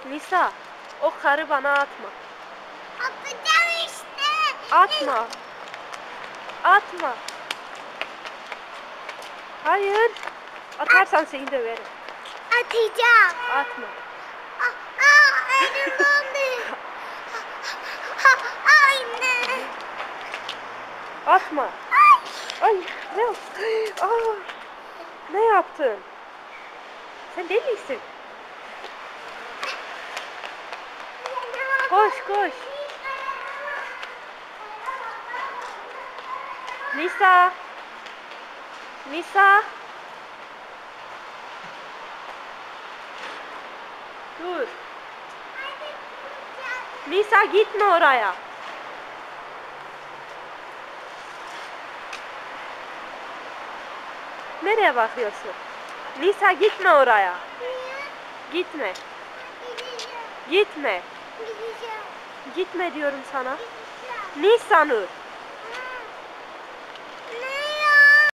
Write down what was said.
Nisa, o karı bana atma. Atacağım işte. Atma. Atma. Hayır. Atarsan seni döverim. Atacağım. Atma. Elim dondu. Anne. Atma. Ay ne yap? Aa, ne yaptın? Sen delisin. Koş koş. Nisa. Nisa. Dur. Nisa gitme oraya. Nereye bakıyorsun? Nisa gitme oraya. Gitme. Gideceğim. Gitme. Gideceğim. Gitme diyorum sana. Gideceğim. Nisa Nur.